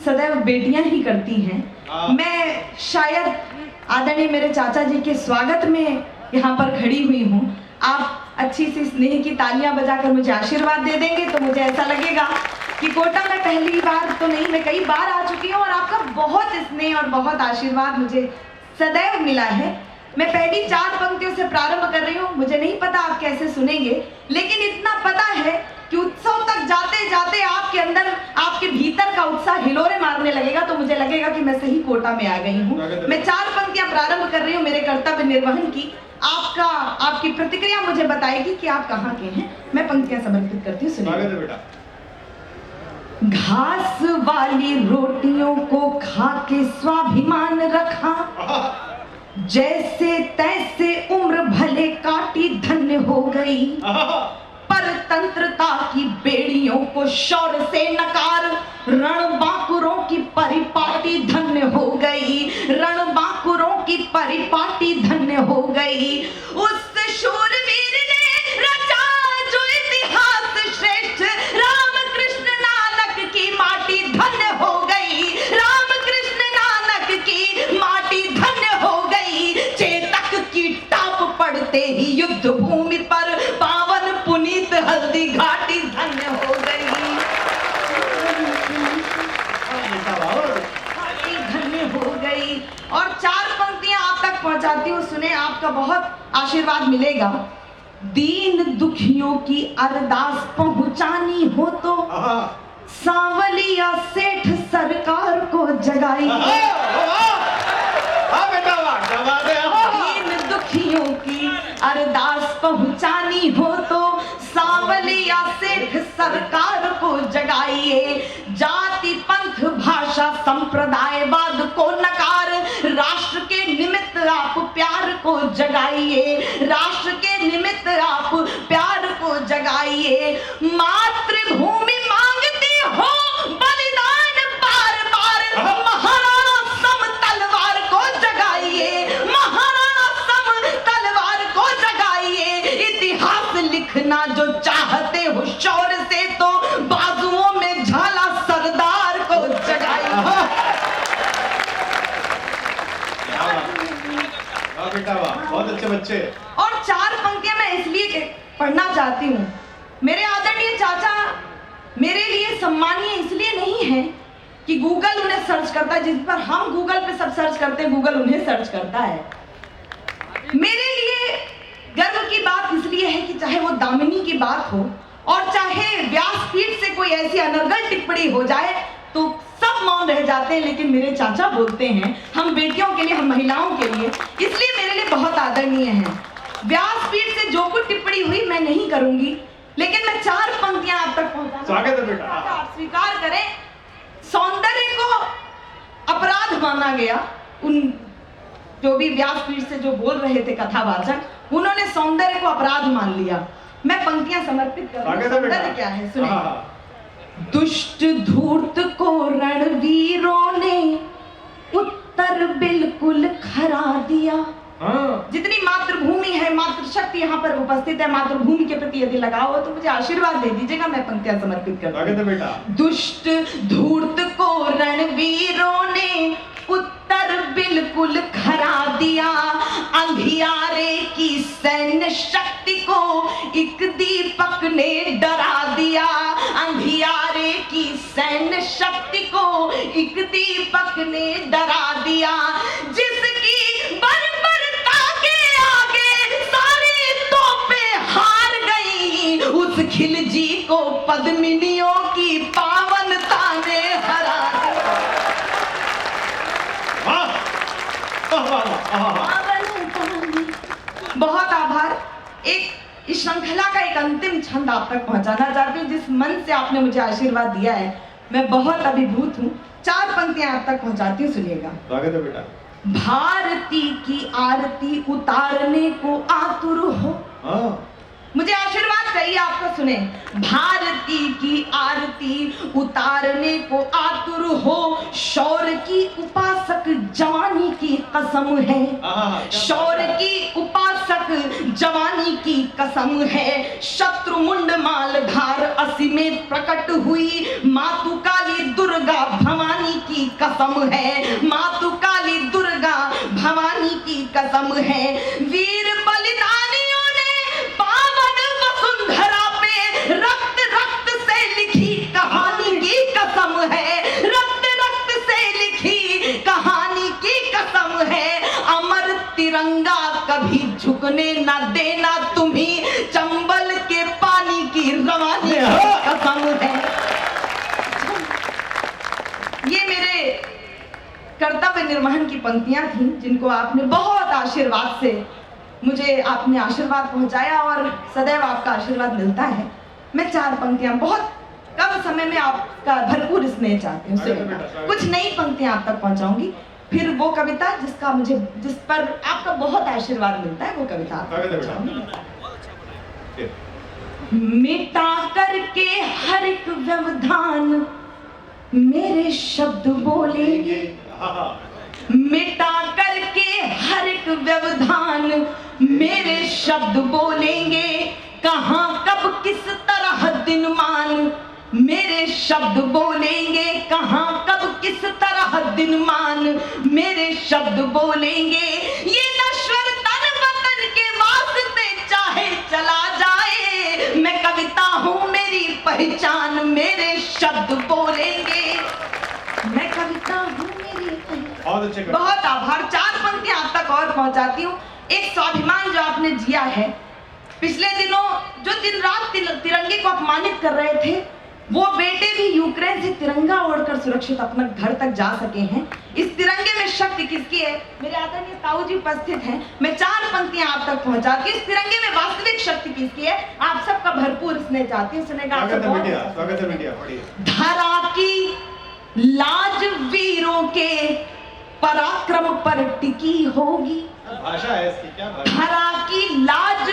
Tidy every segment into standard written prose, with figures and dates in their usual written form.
सदैव बेटियां ही करती हैं। मैं शायद आदरणीय मेरे चाचा जी के स्वागत में यहाँ पर खड़ी हुई हूँ। आप अच्छी सी स्नेह की तालियां बजाकर मुझे आशीर्वाद दे देंगे तो मुझे ऐसा लगेगा कि कोटा में पहली बार तो नहीं, मैं कई बार आ चुकी हूँ और आपका बहुत स्नेह और बहुत आशीर्वाद मुझे सदैव मिला है। मैं पहली 4 पंक्तियों से प्रारंभ कर रही हूँ। मुझे नहीं पता आप कैसे सुनेंगे, लेकिन इतना पता है कि उत्सव तक जाते जाते आपके अंदर, आपके भीतर का उत्साह हिलोरे मारने लगेगा तो मुझे लगेगा कि मैं सही कोटा में आ गई हूँ। मैं 4 पंक्तियां प्रारंभ कर रही हूँ मेरे कर्तव्य निर्वहन की। आपकी प्रतिक्रिया मुझे बताएगी कि आप कहाँ के हैं। मैं पंक्तियां समर्पित करती हूँ, सुनिए। घास वाली रोटियों को खा के स्वाभिमान रखा, जैसे तैसे उम्र भले काटी धन्य हो गई। परतंत्रता की बेड़ियों को शौर्य से नकार, रणबांकुरों की परिपाटी धन्य हो गई। रणबांकुरों की परिपाटी धन्य हो गई। उस शूरवीर ने रचा जो इतिहास श्रेष्ठ, रामकृष्ण नानक की माटी धन्य हो गई। रामकृष्ण नानक की माटी धन्य हो गई। चेतक की टाप पड़ते ही युद्ध भूमि पर पावन पुनीत हल्दी घाटी धन्य हो गई। धन्य हो गई। और 4 पंक्तियां आप तक पहुंचाती हूँ, सुने, आपका बहुत आशीर्वाद मिलेगा। दीन दुखियों की अरदास पहुंचानी हो तो सांवलिया सेठ सरकार को जगाइए। दीन दुखियों की अरदास पहुंचानी हो तो सांवलिया सेठ सरकार को जगाइए। जाति पंथ भाषा संप्रदायवाद को नकार, राष्ट्र के निमित्त आप प्यार को जगाइए। राष्ट्र के निमित्त आप प्यार को जगाइए। मातृभूमि मांगती हो बलिदान बार बार, महाराणा सम तलवार को जगाइए। महाराणा सम तलवार को जगाइए। इतिहास लिखना जो चाहते हो शौर्य से तो बाजुओं में झाला सरदार को जगाइए। बेटा वाह, बहुत अच्छे बच्चे। और 4 पंक्तियां मैं इसलिए पढ़ना चाहती हूँ। मेरे आदरणीय चाचा मेरे लिए सम्मानीय इसलिए नहीं है कि गूगल उन्हें सर्च करता है, जिस पर हम गूगल पे सब सर्च करते हैं, गूगल उन्हें सर्च करता है। मेरे लिए गर्व की बात इसलिए है कि चाहे वो दामिनी की बात हो और चाहे व्यासपीठ से कोई ऐसी अनर्गल टिप्पणी हो जाए तो सब मौन रह जाते हैं, लेकिन मेरे चाचा बोलते हैं हम बेटियों के लिए, हम महिलाओं के लिए, इसलिए मेरे लिए बहुत आदरणीय है। व्यासपीठ से जो कुछ टिप्पणी हुई मैं नहीं करूंगी, लेकिन मैं 4 पंक्तियां आप तक पहुंचाना। स्वागत है बेटा। आप स्वीकार करें, सौंदर्य को अपराध माना गया। उन जो भी व्यासपीठ से जो बोल रहे थे कथावाचक, उन्होंने सौंदर्य को अपराध मान लिया। मैं पंक्तियां समर्पित कर रही हूं। सौंदर्य क्या है, सुने। दुष्ट धूर्त को रणवीरों ने उत्तर बिल्कुल खरा दिया। जितनी मातृभूमि है, मातृशक्ति यहाँ पर उपस्थित है, मातृभूमि के प्रति यदि लगाव हो तो मुझे आशीर्वाद दे दीजिएगा। मैं पंक्तियां समर्पित करती हूं। बेटा। दुष्ट धूर्त को रणवीरों ने उत्तर बिल्कुल खरा दिया। अंधियारे की सैन्य शक्ति को एक दीपक ने डरा दिया। अंधियारे की सैन्य शक्ति को एक दीपक ने डरा दिया। जिसकी बर्बरता के आगे सारी तोपें हार गई, उस खिलजी को पद्मिनियों की पावनता ने हरा दिया। बहुत आभार। एक इस श्रृंखला का एक अंतिम छंद आप तक पहुंचाना चाहती हूँ। जिस मन से आपने मुझे आशीर्वाद दिया है, मैं बहुत अभिभूत हूँ। 4 पंक्तियां आप तक पहुंचाती हूँ, सुनिएगा। स्वागत है बेटा। भारती की आरती उतारने को आतुर हो। मुझे आशीर्वाद चाहिए आपको, सुने। भारती की आरती उतारने को आतुर हो, शौर्य की उपासक जवानी की कसम है। शौर्य की उपासक जवानी की कसम है। शत्रु मुंड मालधार असी में प्रकट हुई, मातु काली दुर्गा भवानी कसम है, मातु काली दुर्गा भवानी की कसम है, वीर बलिदानियों ने पावन वसुंधरा पे रक्त रक्त से लिखी कहानी की कसम है, रक्त रक्त से लिखी कहानी की कसम है, अमर तिरंगा कभी झुकने न देना, तुम्ही चंबल के पानी की रवानी की कसम है। ये मेरे कर्तव्य निर्वहन की पंक्तियां थी, जिनको आपने बहुत आशीर्वाद से मुझे आपने आशीर्वाद पहुंचाया और सदैव आपका आशीर्वाद मिलता है। मैं 4 पंक्तियां बहुत कम समय में आपका भरपूर स्नेह चाहती हूँ, कुछ नई पंक्तियां आप तक पहुंचाऊंगी, फिर वो कविता जिस पर आपका बहुत आशीर्वाद मिलता है वो कविता आप तक पहुंचाऊंगी। मिटा करके हर एक व्यवधान मेरे शब्द बोलेंगे, मिटा करके हर एक व्यवधान मेरे शब्द बोलेंगे, कहां कब किस तरह दिन मान मेरे शब्द बोलेंगे, कहां कब किस तरह दिन मान मेरे शब्द बोलेंगे, ये नश्वर तन वतन के वास्ते चाहे चला जाए, मैं कविता हूं मेरी पहचान मेरे शब्द बोलेंगे, मैं कविता हूं मेरी पहचान। बहुत आभार। 4 पंक्तियां आप तक और पहुंचाती हूँ। एक स्वाभिमान जो आपने जिया है, पिछले दिनों जो दिन रात तिरंगे को अपमानित कर रहे थे, वो बेटे भी यूक्रेन से तिरंगा ओढ़कर सुरक्षित अपने घर तक जा सके हैं। इस तिरंगे में शक्ति किसकी है? मेरे आदरणीय ताऊ जी उपस्थित हैं। मैं 4 पंक्तियां आप तक पहुंचाती हूँ। इस तिरंगे में वास्तविक शक्ति किसकी है? आप सबका भरपूर स्नेह चाहती हूँ। सुनेगा स्वागत है मीडिया। धरा की लाज वीरों के पराक्रम पर टिकी होगी, भाषा है इसकी, क्या भाषा? धरा की लाज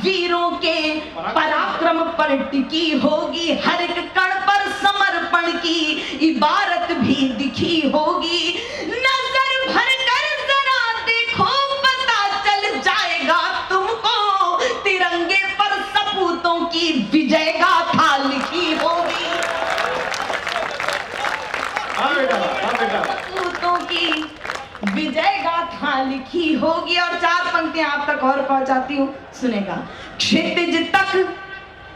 वीरों के पराक्रम पर टिकी होगी, हर एक कण पर समर्पण की इबारत भी दिखी होगी, नजर भर कर जरा देखो पता चल जाएगा तुमको, तिरंगे पर सपूतों की विजय गाथा लिखी होगी, सपूतों की विजय गाथा लिखी होगी। और 4 पंक्तियां आप तक और पहुंचाती हूँ, सुनेगा। क्षितिज तक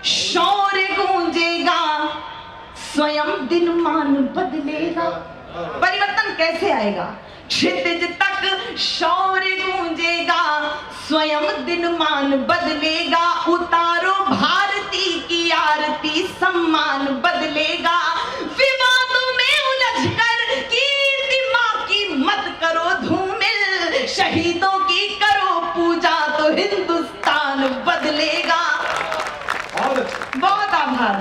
शौर्य गूंजेगा, स्वयं दिनमान बदलेगा। परिवर्तन कैसे आएगा? क्षितिज तक शौर्य गूंजेगा, स्वयं दिनमान बदलेगा, उतारो भारती की आरती सम्मान बदलेगा, विवादों में उलझकर कीर्ति मां की मत करो धूमिल, शहीदों की करो पूजा तो हिंदुस्तान बदलेगा। बहुत आभार।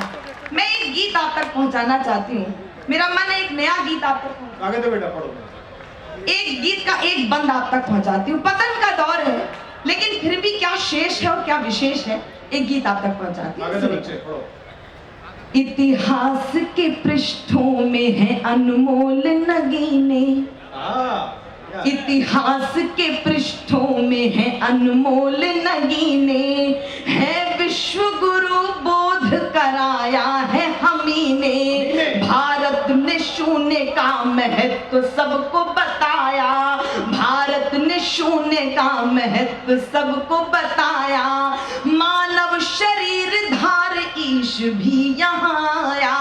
मैं एक गीत आप तक पहुंचाना चाहती हूँ। मेरा मन है एक नया गीत आप तक पहुंचाना। आगे तो बेटा पढ़ो। एक गीत का एक बंद आप तक पहुंचाती हूँ। पतन का दौर है, लेकिन फिर भी क्या शेष है और क्या विशेष है, एक गीत आप तक पहुंचाती आगे तो बच्चे हूँ। पढ़ो। इतिहास के पृष्ठों में है अनमोल नगीने, इतिहास के पृष्ठों में है अनमोल नगीने, है विश्व गुरु बोध कराया है हमी ने, भारत ने शून्य का महत्व सबको बताया, भारत ने शून्य का महत्व सबको बताया, मानव शरीर धार ईश भी यहाँ आया,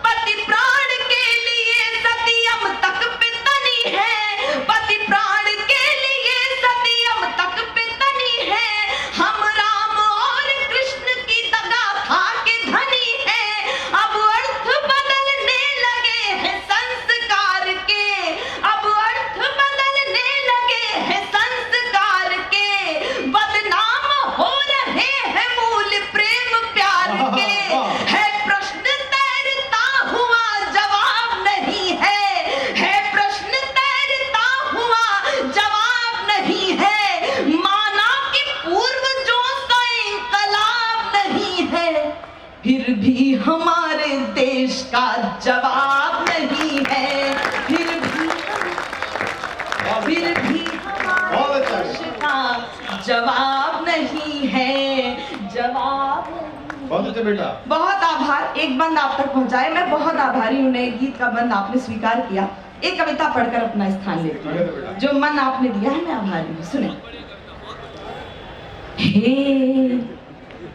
पति प्राण के लिए सत्यम तक पितनी है, पति प्राण के लिए सत्यम तक पितनी है, हम राम और कृष्ण की गाथा के धनी है, अब अर्थ बदलने लगे हैं संस्कार के, अब अर्थ बदलने लगे हैं संस्कार के, बदनाम हो रहे हैं मूल प्रेम प्यार के, है प्रश्न तय बहुत अच्छे बेटा। बहुत आभार। एक बंद आप तक पहुंचाए, मैं बहुत आभारी हूँ। नए गीत का बंद आपने स्वीकार किया। एक कविता पढ़कर अपना स्थान लेती स्वागत है बेटा। हूँ। जो मन आपने दिया है, मैं आभारी हूँ। सुने। हे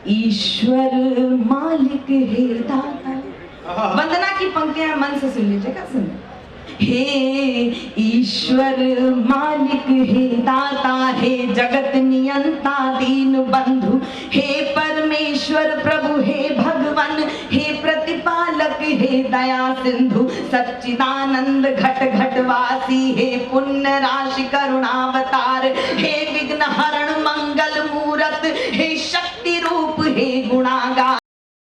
ईश्वर मालिक हे दाता। वंदना की पंक्तियां मन से सुन लीजिएगा। सुनिए। हे ईश्वर मालिक हे दाता, हे जगत नियंता दीन बंधु, हे परमेश्वर प्रभु, हे भगवान, हे प्रतिपालक, हे दया सिंधु, सच्चिदानंद घट घट वासी, हे पुण्य राशि करुणावतार, हे विघ्न हरण